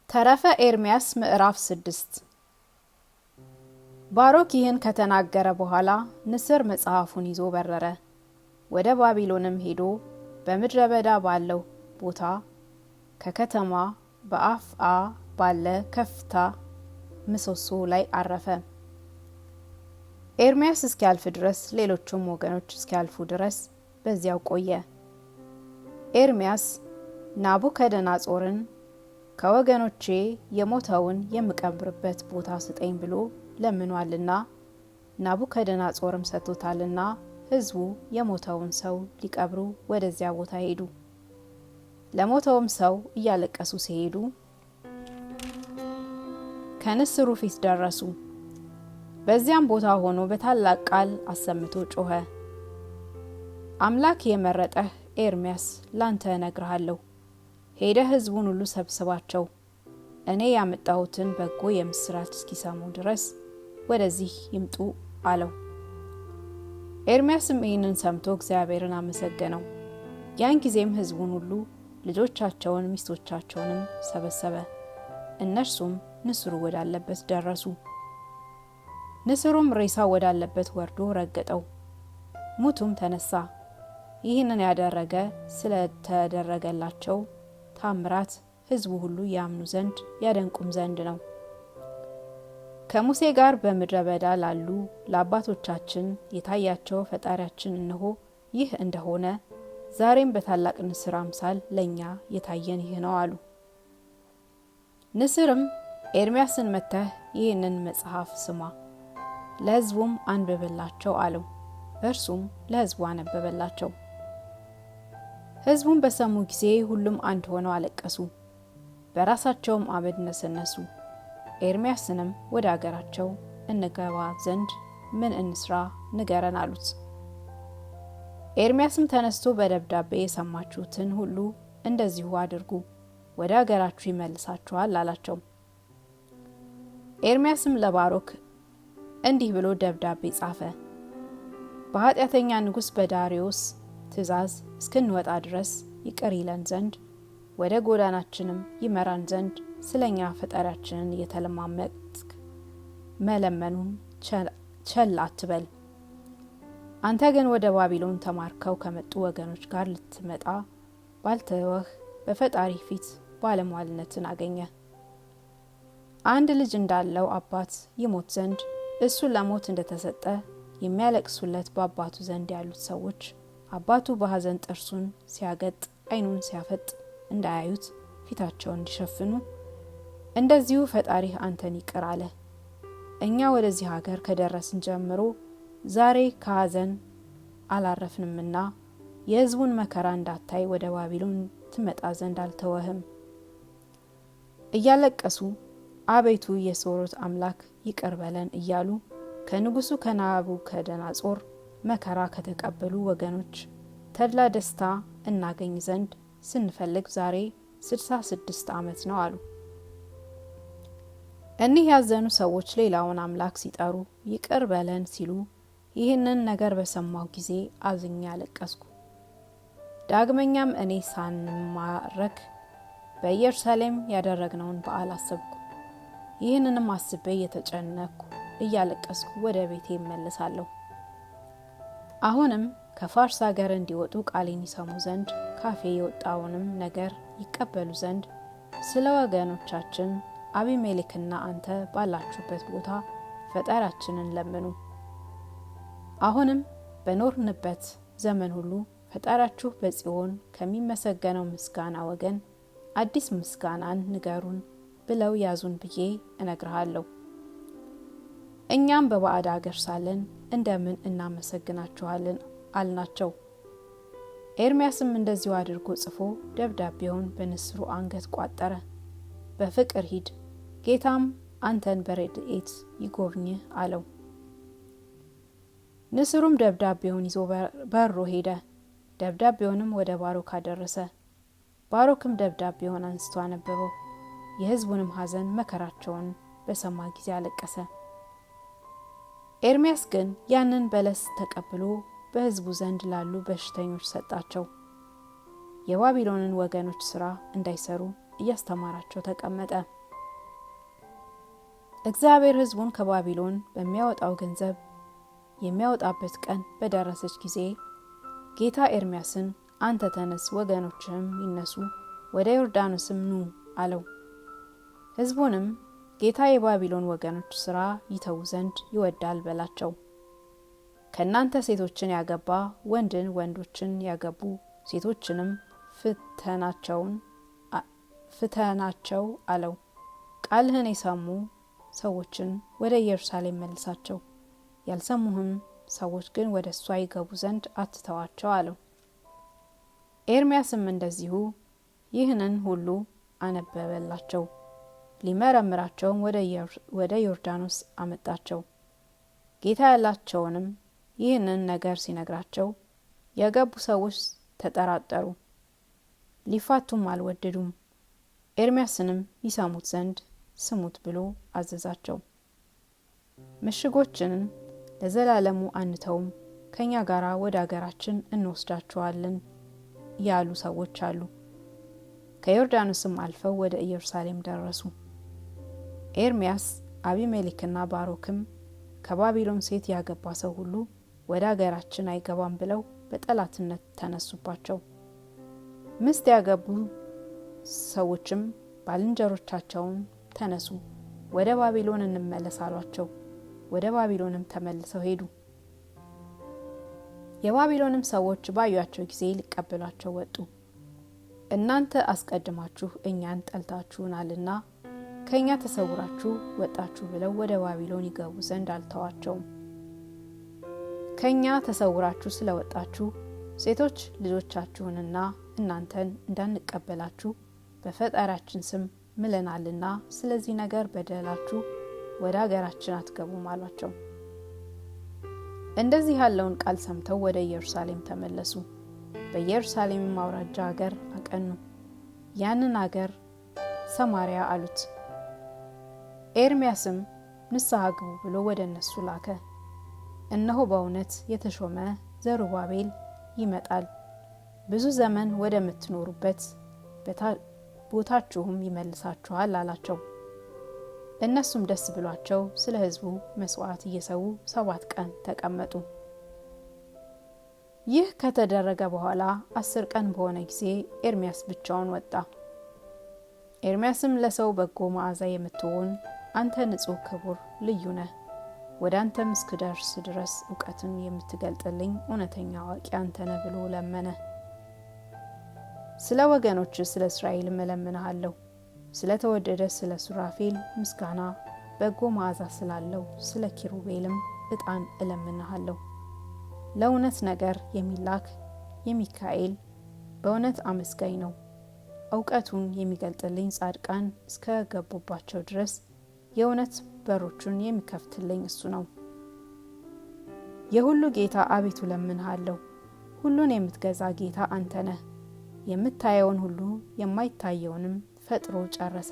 ተረፈ ኤርምያስ ምዕራፍ 6። ባሮክ ይህን ከተናገረ በኋላ ንስር መጽሐፉን ይዞ በረረ። ወደ ባቢሎንም ሄዶ በምድረ በዳ ባለው ቦታ ከከተማ በአፍአ ባለ ከፍታ ምሰሶ ላይ አረፈ። ኤርምያስ እስኪያልፍ ድረስ ሌሎቹም ወገኖች እስኪያልፉ ድረስ በዚያው ቆየ። ኤርምያስ ናቡከደነጾርን ከወገኖቼ የሞተውን የምቀብርበት ቦታ ስጠኝ ብሎ ለምኗልና ናቡከደነጾርም ሰጥቶታልና ሕዝቡ የሞተውን ሰው ሊቀብሩ ወደዚያ ቦታ ሄዱ። ለሞተውም ሰው እያለቀሱ ሲሄዱ ከንስሩ ፊት ደረሱ። በዚያም ቦታ ሆኖ በታላቅ ቃል አሰምቶ ጮኸ። አምላክ የመረጠህ ኤርምያስ ላንተ እነግርሃለሁ፣ ሄደህ ሕዝቡን ሁሉ ሰብስባቸው፣ እኔ ያመጣሁትን በጎ የምስራች እስኪሰሙ ድረስ ወደዚህ ይምጡ አለው። ኤርምያስም ይህንን ሰምቶ እግዚአብሔርን አመሰገነው። ያን ጊዜም ሕዝቡን ሁሉ ልጆቻቸውን ሚስቶቻቸውንም ሰበሰበ። እነርሱም ንስሩ ወዳለበት ደረሱ። ንስሩም ሬሳ ወዳለበት ወርዶ ረገጠው፣ ሙቱም ተነሳ። ይህንን ያደረገ ስለተደረገላቸው ታምራት ሕዝቡ ሁሉ ያምኑ ዘንድ ያደንቁም ዘንድ ነው። ከሙሴ ጋር በምድረ በዳ ላሉ ለአባቶቻችን የታያቸው ፈጣሪያችን እነሆ ይህ እንደሆነ ዛሬም በታላቅ ንስር አምሳል ለኛ የታየን ይህ ነው አሉ። ንስርም ኤርምያስን መተህ ይህንን መጽሐፍ ስማ፣ ለሕዝቡም አንብብላቸው አለው። እርሱም ለሕዝቡ አነበበላቸው። ሕዝቡም በሰሙ ጊዜ ሁሉም አንድ ሆነው አለቀሱ፣ በራሳቸውም አመድ ነሰነሱ። ኤርምያስንም ወደ አገራቸው እንገባ ዘንድ ምን እንስራ ንገረን አሉት። ኤርምያስም ተነስቶ በደብዳቤ የሰማችሁትን ሁሉ እንደዚሁ አድርጉ፣ ወደ አገራችሁ ይመልሳችኋል አላቸው። ኤርምያስም ለባሮክ እንዲህ ብሎ ደብዳቤ ጻፈ። በኃጢአተኛ ንጉሥ በዳርዮስ ትእዛዝ እስክንወጣ ድረስ ይቅር ይለን ዘንድ ወደ ጎዳናችንም ይመራን ዘንድ ስለኛ ፈጣሪያችንን እየተለማመጥክ መለመኑን ቸል አትበል። አንተ ግን ወደ ባቢሎን ተማርከው ከመጡ ወገኖች ጋር ልትመጣ ባልተወህ በፈጣሪ ፊት ባለሟልነትን አገኘ። አንድ ልጅ እንዳለው አባት ይሞት ዘንድ እሱ ለሞት እንደተሰጠ የሚያለቅሱለት በአባቱ ዘንድ ያሉት ሰዎች አባቱ በሐዘን ጥርሱን ሲያገጥ ዓይኑን ሲያፈጥ እንዳያዩት ፊታቸውን እንዲሸፍኑ እንደዚሁ ፈጣሪህ አንተን ይቅር አለ። እኛ ወደዚህ ሀገር ከደረስን ጀምሮ ዛሬ ከሐዘን አላረፍንምና የሕዝቡን መከራ እንዳታይ ወደ ባቢሎን ትመጣ ዘንድ አልተወህም። እያለቀሱ አቤቱ የሶርት አምላክ ይቅር በለን እያሉ ከንጉሱ ከናቡከደነጾር መከራ ከተቀበሉ ወገኖች ተድላ ደስታ እናገኝ ዘንድ ስንፈልግ ዛሬ 66 ዓመት ነው አሉ። እኒህ ያዘኑ ሰዎች ሌላውን አምላክ ሲጠሩ ይቅር በለን ሲሉ ይህንን ነገር በሰማሁ ጊዜ አዝኜ አለቀስኩ። ዳግመኛም እኔ ሳንማረክ በኢየሩሳሌም ያደረግነውን በዓል አሰብኩ። ይህንንም አስቤ እየተጨነቅኩ እያለቀስኩ ወደ ቤቴ እመለሳለሁ። አሁንም ከፋርስ ሀገር እንዲወጡ ቃሌን ይሰሙ ዘንድ ካፌ የወጣውንም ነገር ይቀበሉ ዘንድ ስለ ወገኖቻችን አቢሜሌክና አንተ ባላችሁበት ቦታ ፈጣሪያችንን ለምኑ። አሁንም በኖርንበት ዘመን ሁሉ ፈጣሪያችሁ በጽዮን ከሚመሰገነው ምስጋና ወገን አዲስ ምስጋናን ንገሩን ብለው ያዙን ብዬ እነግርሃለሁ። እኛም በባዕድ አገር ሳለን እንደምን እናመሰግናችኋለን አልናቸው። ኤርምያስም እንደዚሁ አድርጎ ጽፎ ደብዳቤውን በንስሩ አንገት ቋጠረ። በፍቅር ሂድ፣ ጌታም አንተን በረድኤት ይጎብኝህ አለው። ንስሩም ደብዳቤውን ይዞ በሮ ሄደ። ደብዳቤውንም ወደ ባሮክ አደረሰ። ባሮክም ደብዳቤውን አንስቶ አነበበው። የሕዝቡንም ሐዘን መከራቸውን በሰማ ጊዜ አለቀሰ። ኤርምያስ ግን ያንን በለስ ተቀብሎ በሕዝቡ ዘንድ ላሉ በሽተኞች ሰጣቸው። የባቢሎንን ወገኖች ስራ እንዳይሰሩ እያስተማራቸው ተቀመጠ። እግዚአብሔር ሕዝቡን ከባቢሎን በሚያወጣው ገንዘብ የሚያወጣበት ቀን በደረሰች ጊዜ ጌታ ኤርምያስን አንተ ተነስ፣ ወገኖችህም ይነሱ፣ ወደ ዮርዳኖስም ኑ አለው። ሕዝቡንም ጌታ የባቢሎን ወገኖች ስራ ይተዉ ዘንድ ይወዳል በላቸው። ከእናንተ ሴቶችን ያገባ ወንድን፣ ወንዶችን ያገቡ ሴቶችንም ፍተናቸው አለው። ቃልህን የሰሙ ሰዎችን ወደ ኢየሩሳሌም መልሳቸው፣ ያልሰሙህም ሰዎች ግን ወደ እሷ ይገቡ ዘንድ አትተዋቸው አለው። ኤርምያስም እንደዚሁ ይህንን ሁሉ አነበበላቸው። ሊመረምራቸውም ወደ ዮርዳኖስ አመጣቸው። ጌታ ያላቸውንም ይህንን ነገር ሲነግራቸው የገቡ ሰዎች ተጠራጠሩ፣ ሊፋቱም አልወደዱም። ኤርምያስንም ይሰሙት ዘንድ ስሙት ብሎ አዘዛቸው። ምሽጎችንን ለዘላለሙ አንተውም፣ ከኛ ጋር ወደ አገራችን እንወስዳቸዋለን ያሉ ሰዎች አሉ። ከዮርዳኖስም አልፈው ወደ ኢየሩሳሌም ደረሱ። ኤርምያስ፣ አቢሜሌክና ባሮክም ከባቢሎን ሴት ያገባ ሰው ሁሉ ወደ አገራችን አይገባም ብለው በጠላትነት ተነሱባቸው። ምስት ያገቡ ሰዎችም ባልንጀሮቻቸውን ተነሱ፣ ወደ ባቢሎን እንመለስ አሏቸው። ወደ ባቢሎንም ተመልሰው ሄዱ። የባቢሎንም ሰዎች ባዩአቸው ጊዜ ሊቀበሏቸው ወጡ። እናንተ አስቀድማችሁ እኛን ጠልታችሁናልና ከኛ ተሰውራችሁ ወጣችሁ ብለው ወደ ባቢሎን ይገቡ ዘንድ አልተዋቸውም። ከኛ ተሰውራችሁ ስለወጣችሁ ሴቶች ልጆቻችሁንና እናንተን እንዳንቀበላችሁ በፈጣሪያችን ስም ምለናልና ስለዚህ ነገር በደላችሁ ወደ አገራችን አትገቡም አሏቸው። እንደዚህ ያለውን ቃል ሰምተው ወደ ኢየሩሳሌም ተመለሱ። በኢየሩሳሌም አውራጃ አገር አቀኑ። ያንን አገር ሰማሪያ አሉት። ኤርምያስም ንስሐ ግቡ ብሎ ወደ እነሱ ላከ። እነሆ በእውነት የተሾመ ዘሩባቤል ይመጣል፣ ብዙ ዘመን ወደምትኖሩበት ቦታችሁም ይመልሳችኋል አላቸው። እነሱም ደስ ብሏቸው ስለ ሕዝቡ መስዋዕት እየሰዉ 7 ቀን ተቀመጡ። ይህ ከተደረገ በኋላ 10 ቀን በሆነ ጊዜ ኤርምያስ ብቻውን ወጣ። ኤርምያስም ለሰው በጎ መዓዛ የምትሆን አንተ ንጹሕ ክቡር ልዩ ነህ፣ ወደ አንተም እስክደርስ ድረስ እውቀትን የምትገልጥልኝ እውነተኛ አዋቂ አንተ ነህ ብሎ ለመነ። ስለ ወገኖች ስለ እስራኤል እለምንሃለሁ፣ ስለ ተወደደ ስለ ሱራፌል ምስጋና በጎ መዓዛ ስላለው ስለ ኪሩቤልም ዕጣን እለምንሃለሁ። ለእውነት ነገር የሚላክ የሚካኤል በእውነት አመስጋኝ ነው። እውቀቱን የሚገልጥልኝ ጻድቃን እስከ ገቡባቸው ድረስ የእውነት በሮቹን የሚከፍትልኝ እሱ ነው። የሁሉ ጌታ አቤቱ እለምንሃለሁ፣ ሁሉን የምትገዛ ጌታ አንተ ነህ። የምታየውን ሁሉ የማይታየውንም ፈጥሮ ጨረሰ።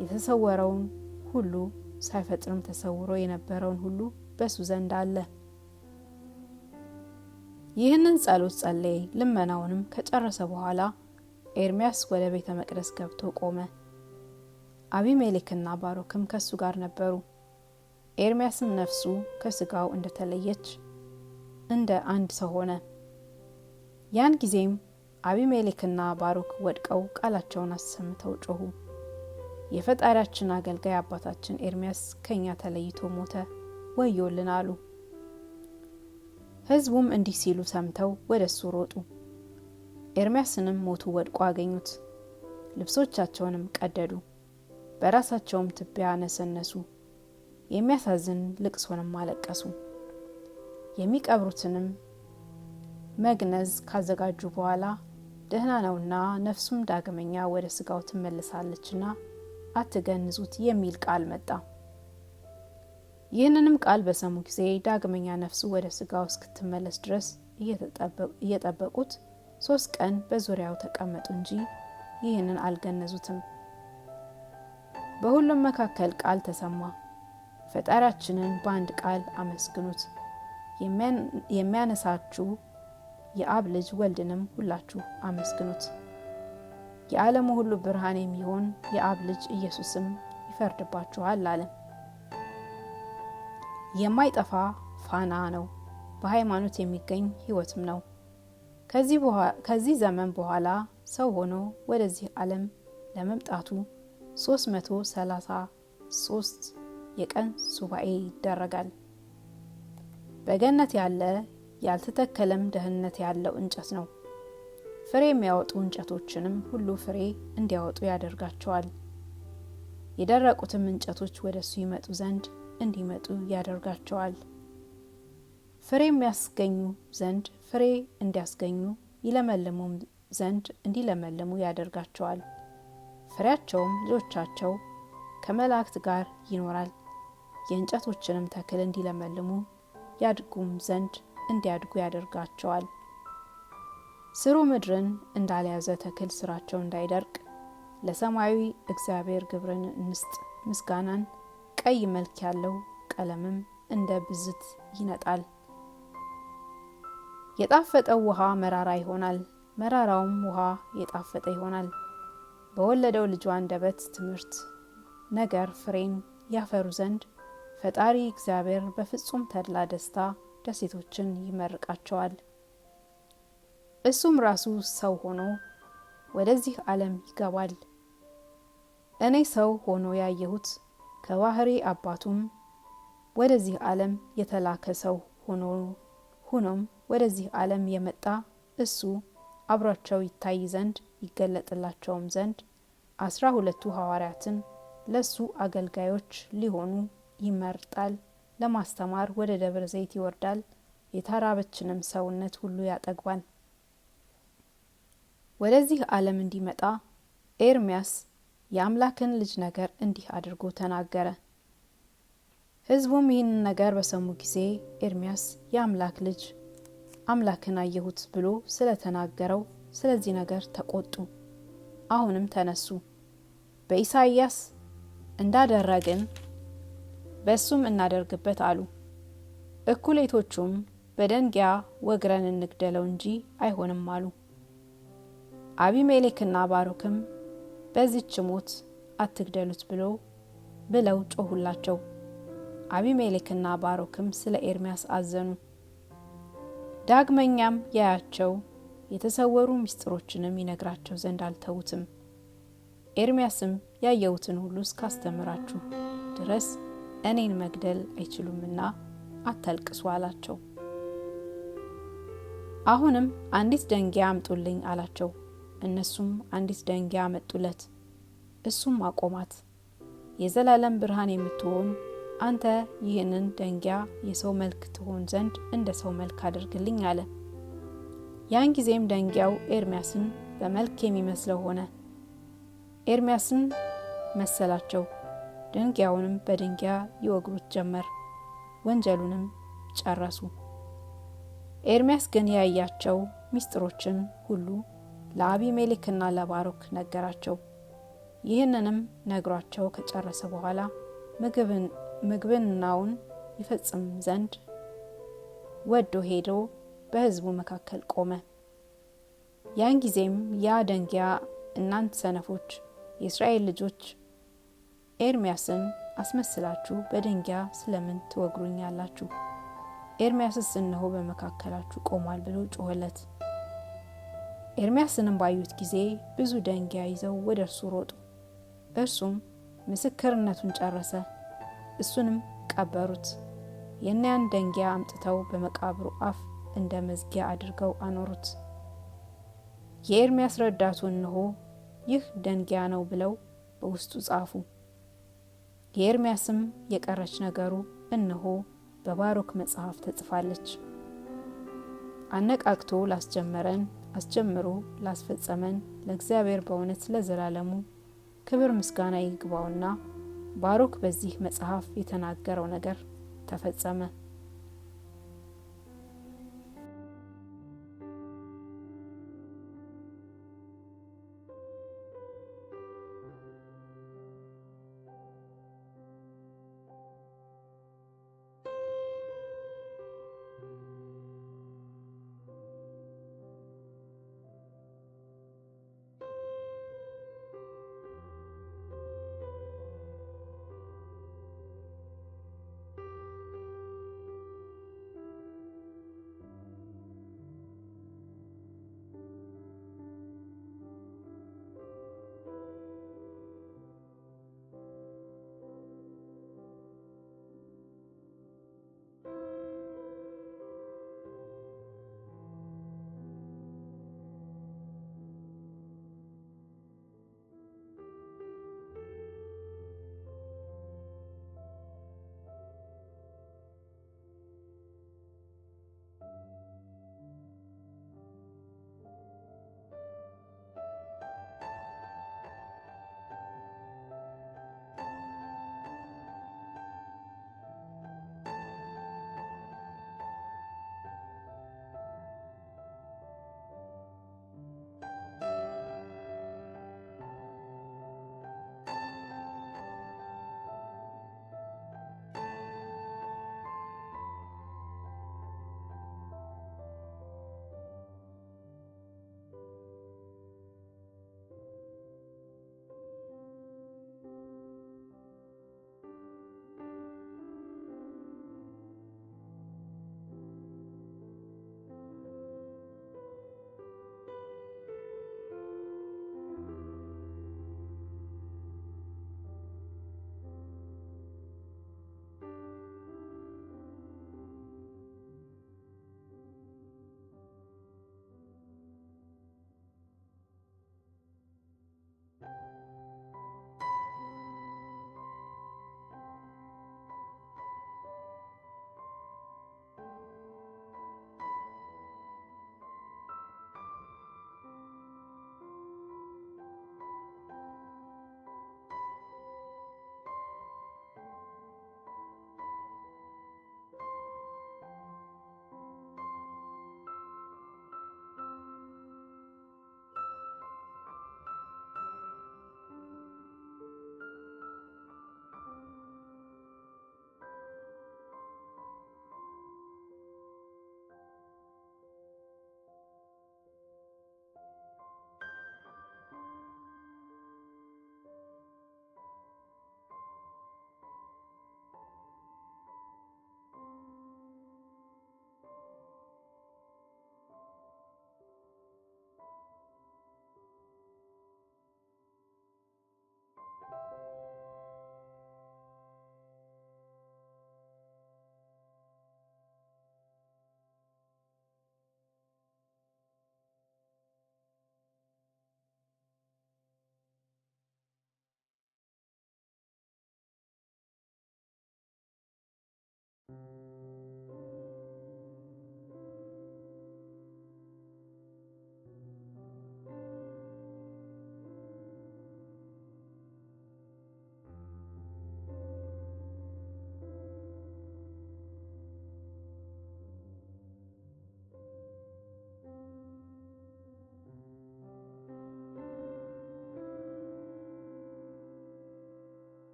የተሰወረውን ሁሉ ሳይፈጥርም ተሰውሮ የነበረውን ሁሉ በሱ ዘንድ አለ። ይህንን ጸሎት ጸለየ። ልመናውንም ከጨረሰ በኋላ ኤርምያስ ወደ ቤተ መቅደስ ገብቶ ቆመ። አቢሜሌክና ባሮክም ከሱ ጋር ነበሩ። ኤርምያስም ነፍሱ ከስጋው እንደተለየች እንደ አንድ ሰው ሆነ። ያን ጊዜም አቢሜሌክና ባሮክ ወድቀው ቃላቸውን አሰምተው ጮሁ። የፈጣሪያችን አገልጋይ አባታችን ኤርምያስ ከኛ ተለይቶ ሞተ፣ ወዮልን አሉ። ሕዝቡም እንዲህ ሲሉ ሰምተው ወደ እሱ ሮጡ። ኤርምያስንም ሞቱ ወድቆ አገኙት። ልብሶቻቸውንም ቀደዱ፣ በራሳቸውም ትቢያ ነሰነሱ፣ የሚያሳዝን ልቅሶንም አለቀሱ። የሚቀብሩትንም መግነዝ ካዘጋጁ በኋላ ደህና ነውና ነፍሱም ዳግመኛ ወደ ስጋው ትመለሳለችና አትገንዙት የሚል ቃል መጣ። ይህንንም ቃል በሰሙ ጊዜ ዳግመኛ ነፍሱ ወደ ስጋው እስክትመለስ ድረስ እየጠበቁት 3 ቀን በዙሪያው ተቀመጡ እንጂ ይህንን አልገነዙትም። በሁሉም መካከል ቃል ተሰማ፣ ፈጣሪያችንን በአንድ ቃል አመስግኑት፣ የሚያነሳችሁ የአብ ልጅ ወልድንም ሁላችሁ አመስግኑት። የዓለሙ ሁሉ ብርሃን የሚሆን የአብ ልጅ ኢየሱስም ይፈርድባችኋል አለ። የማይጠፋ ፋና ነው፣ በሃይማኖት የሚገኝ ሕይወትም ነው። ከዚህ ዘመን በኋላ ሰው ሆኖ ወደዚህ ዓለም ለመምጣቱ 333 የቀን ሱባኤ ይደረጋል። በገነት ያለ ያልተተከለም ደህንነት ያለው እንጨት ነው። ፍሬ የሚያወጡ እንጨቶችንም ሁሉ ፍሬ እንዲያወጡ ያደርጋቸዋል። የደረቁትም እንጨቶች ወደሱ ይመጡ ዘንድ እንዲመጡ ያደርጋቸዋል። ፍሬ የሚያስገኙ ዘንድ ፍሬ እንዲያስገኙ፣ ይለመልሙም ዘንድ እንዲለመልሙ ያደርጋቸዋል። ፍሬያቸውም ልጆቻቸው ከመላእክት ጋር ይኖራል። የእንጨቶችንም ተክል እንዲለመልሙ ያድጉም ዘንድ እንዲያድጉ ያደርጋቸዋል። ስሩ ምድርን እንዳልያዘ ተክል ስራቸው እንዳይደርቅ ለሰማያዊ እግዚአብሔር ግብርን እንስጥ ምስጋናን። ቀይ መልክ ያለው ቀለምም እንደ ብዝት ይነጣል። የጣፈጠው ውሃ መራራ ይሆናል፣ መራራውም ውሃ የጣፈጠ ይሆናል። በወለደው ልጇ አንደበት ትምህርት ነገር ፍሬን ያፈሩ ዘንድ ፈጣሪ እግዚአብሔር በፍጹም ተድላ ደስታ ደሴቶችን ይመርቃቸዋል። እሱም ራሱ ሰው ሆኖ ወደዚህ ዓለም ይገባል። እኔ ሰው ሆኖ ያየሁት ከባህሪ አባቱም ወደዚህ ዓለም የተላከ ሰው ሆኖም ወደዚህ ዓለም የመጣ እሱ አብሯቸው ይታይ ዘንድ ይገለጥላቸውም ዘንድ 12 ሐዋርያትን ለሱ አገልጋዮች ሊሆኑ ይመርጣል። ለማስተማር ወደ ደብረ ዘይት ይወርዳል። የተራበችንም ሰውነት ሁሉ ያጠግባል። ወደዚህ ዓለም እንዲመጣ ኤርሚያስ የአምላክን ልጅ ነገር እንዲህ አድርጎ ተናገረ። ሕዝቡም ይህን ነገር በሰሙ ጊዜ ኤርሚያስ የአምላክ ልጅ አምላክን አየሁት ብሎ ስለተናገረው ስለዚህ ነገር ተቆጡ። አሁንም ተነሱ፣ በኢሳይያስ እንዳደረግን በሱም እናደርግበት አሉ። እኩሌቶቹም በደንጊያ ወግረን እንግደለው እንጂ አይሆንም አሉ። አቢሜሌክና ባሮክም በዚህች ሞት አትግደሉት ብለው ጮሁላቸው። አቢሜሌክና ባሮክም ስለ ኤርሚያስ አዘኑ። ዳግመኛም ያያቸው የተሰወሩ ምስጢሮችንም ይነግራቸው ዘንድ አልተውትም። ኤርሚያስም ያየሁትን ሁሉ እስካስተምራችሁ ድረስ እኔን መግደል አይችሉምና አታልቅሱ አላቸው። አሁንም አንዲት ደንጊያ አምጡልኝ አላቸው። እነሱም አንዲት ደንጊያ አመጡለት። እሱም አቆማት። የዘላለም ብርሃን የምትሆን አንተ ይህንን ደንጊያ የሰው መልክ ትሆን ዘንድ እንደ ሰው መልክ አድርግልኝ አለ። ያን ጊዜም ደንጊያው ኤርሚያስን በመልክ የሚመስለው ሆነ። ኤርሚያስን መሰላቸው። ደንጊያውንም በድንጋይ ይወግሩት ጀመር። ወንጀሉንም ጨረሱ። ኤርሚያስ ግን ያያቸው ምስጢሮችን ሁሉ ለአቢሜሌክና ለባሮክ ነገራቸው። ይህንንም ነግሯቸው ከጨረሰ በኋላ ምግብናውን ይፈጽም ዘንድ ወዶ ሄዶ በሕዝቡ መካከል ቆመ። ያን ጊዜም ያ ደንጊያ እናንተ ሰነፎች የእስራኤል ልጆች ኤርሚያስን አስመስላችሁ በድንጋይ ስለምን ትወግሩኛላችሁ? ኤርሚያስስ እነሆ በመካከላችሁ ቆሟል ብሎ ጮኸለት። ኤርሚያስንም ባዩት ጊዜ ብዙ ደንጊያ ይዘው ወደ እርሱ ሮጡ። እርሱም ምስክርነቱን ጨረሰ። እሱንም ቀበሩት። የእኒያን ደንጊያ አምጥተው በመቃብሩ አፍ እንደ መዝጊያ አድርገው አኖሩት። የኤርሚያስ ረዳቱ እነሆ ይህ ደንጊያ ነው ብለው በውስጡ ጻፉ። የኤርሚያስም የቀረች ነገሩ እነሆ በባሮክ መጽሐፍ ተጽፋለች። አነቃቅቶ ላስጀመረን አስጀምሮ ላስፈጸመን ለእግዚአብሔር በእውነት ለዘላለሙ ክብር ምስጋና ይግባውና ባሮክ በዚህ መጽሐፍ የተናገረው ነገር ተፈጸመ።